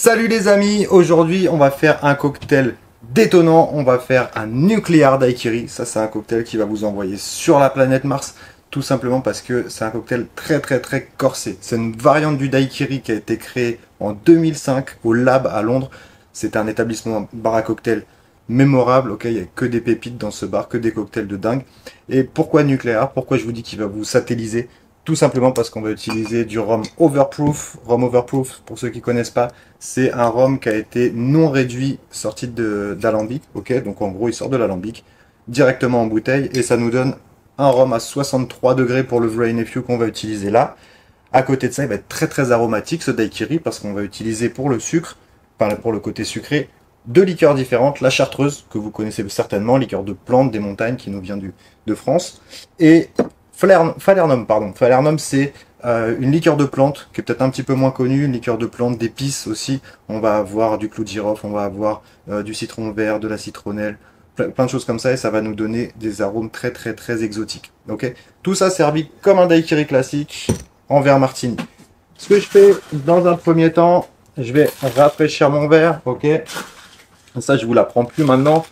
Salut les amis, aujourd'hui on va faire un cocktail détonnant, on va faire un Nuclear Daiquiri. Ça c'est un cocktail qui va vous envoyer sur la planète Mars, tout simplement parce que c'est un cocktail très corsé. C'est une variante du Daiquiri qui a été créée en 2005 au Lab à Londres. C'est un établissement bar à cocktail mémorable, ok, il n'y a que des pépites dans ce bar, que des cocktails de dingue. Et pourquoi Nuclear? Pourquoi je vous dis qu'il va vous satelliser? Tout simplement parce qu'on va utiliser du rhum overproof. Rhum overproof, pour ceux qui ne connaissent pas, c'est un rhum qui a été non réduit, sorti d'alambic. Ok, donc en gros, il sort de l'alambic directement en bouteille et ça nous donne un rhum à 63 degrés pour le Vrai Nephew qu'on va utiliser là. À côté de ça, il va être très aromatique ce daiquiri parce qu'on va utiliser pour le sucre, enfin pour le côté sucré, deux liqueurs différentes. La chartreuse, que vous connaissez certainement, liqueur de plantes des montagnes qui nous vient de France, et Falernum, pardon. Falernum, c'est une liqueur de plante qui est peut-être un petit peu moins connue, une liqueur de plante d'épices aussi. On va avoir du clou de girofle, on va avoir du citron vert, de la citronnelle, plein de choses comme ça, et ça va nous donner des arômes très exotiques. Ok, tout ça servi comme un daiquiri classique en verre martini. Ce que je fais dans un premier temps, je vais rafraîchir mon verre. Ok, ça je vous l'apprends plus maintenant.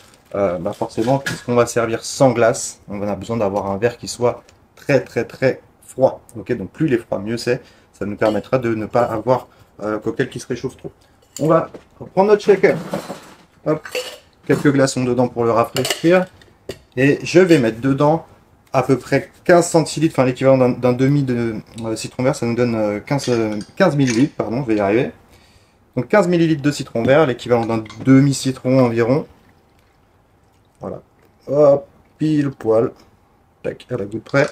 Forcément, puisqu'on va servir sans glace, on a besoin d'avoir un verre qui soit très froid. Ok, donc plus il est froid, mieux c'est. Ça nous permettra de ne pas avoir un cocktail qui se réchauffe trop. On va prendre notre shaker. Hop, quelques glaçons dedans pour le rafraîchir. Et je vais mettre dedans à peu près 15 centilitres, enfin l'équivalent d'un demi de citron vert. Ça nous donne 15 millilitres, pardon, je vais y arriver. Donc 15 millilitres de citron vert, l'équivalent d'un demi-citron environ. Voilà. Hop, pile poil. Tac, à la goutte près.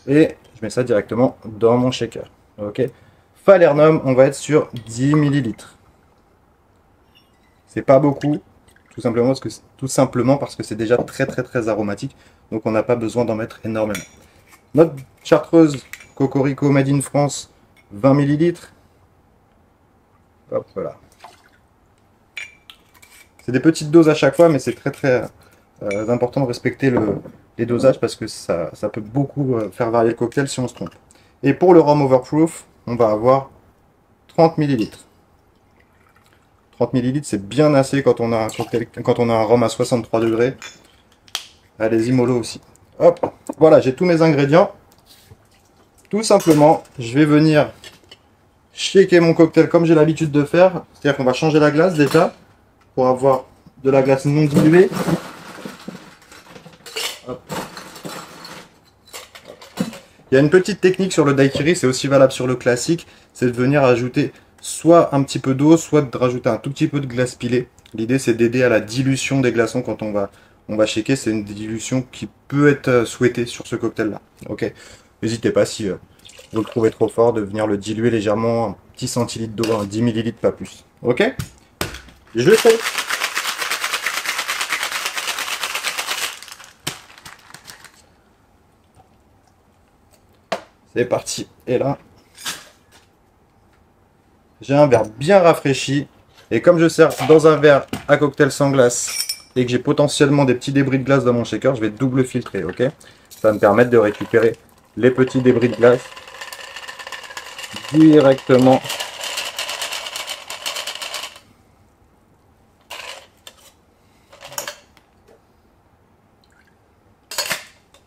Et je mets ça directement dans mon shaker. Ok. Falernum, on va être sur 10 millilitres. C'est pas beaucoup, tout simplement parce que c'est déjà très aromatique. Donc on n'a pas besoin d'en mettre énormément. Notre chartreuse Cocorico Made in France, 20 millilitres. Hop, voilà. C'est des petites doses à chaque fois, mais c'est très important de respecter les dosages parce que ça peut beaucoup faire varier le cocktail si on se trompe. Et pour le rhum overproof, on va avoir 30 millilitres. 30 millilitres, c'est bien assez quand on a un cocktail, quand on a un rhum à 63 degrés. Allez-y mollo aussi. Hop, voilà, j'ai tous mes ingrédients. Tout simplement, je vais venir shaker mon cocktail comme j'ai l'habitude de faire. C'est-à-dire qu'on va changer la glace déjà pour avoir de la glace non diluée. Hop. Il y a une petite technique sur le daiquiri, c'est aussi valable sur le classique, c'est de venir ajouter soit un petit peu d'eau, soit de rajouter un tout petit peu de glace pilée. L'idée c'est d'aider à la dilution des glaçons quand on va shaker. C'est une dilution qui peut être souhaitée sur ce cocktail là. Ok, n'hésitez pas si vous le trouvez trop fort de venir le diluer légèrement, un petit centilitre d'eau, un 10 millilitres pas plus. Ok, je le fais. C'est parti. Et là, j'ai un verre bien rafraîchi. Et comme je sers dans un verre à cocktail sans glace et que j'ai potentiellement des petits débris de glace dans mon shaker, je vais double filtrer. Ok, ça va me permettre de récupérer les petits débris de glace directement.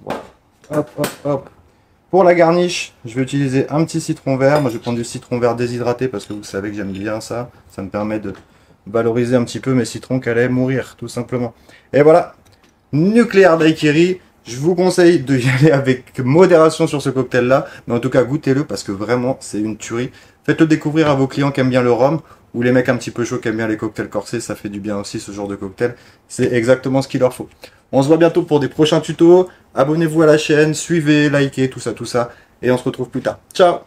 Voilà. Hop. Pour la garniche, je vais utiliser un petit citron vert. Moi, je vais prendre du citron vert déshydraté parce que vous savez que j'aime bien ça. Ça me permet de valoriser un petit peu mes citrons qui allaient mourir, tout simplement. Et voilà, Nuclear Daiquiri. Je vous conseille de y aller avec modération sur ce cocktail-là. Mais en tout cas, goûtez-le parce que vraiment, c'est une tuerie. Faites-le découvrir à vos clients qui aiment bien le rhum ou les mecs un petit peu chauds qui aiment bien les cocktails corsés. Ça fait du bien aussi, ce genre de cocktail. C'est exactement ce qu'il leur faut. On se voit bientôt pour des prochains tutos. Abonnez-vous à la chaîne, suivez, likez, tout ça. Et on se retrouve plus tard. Ciao!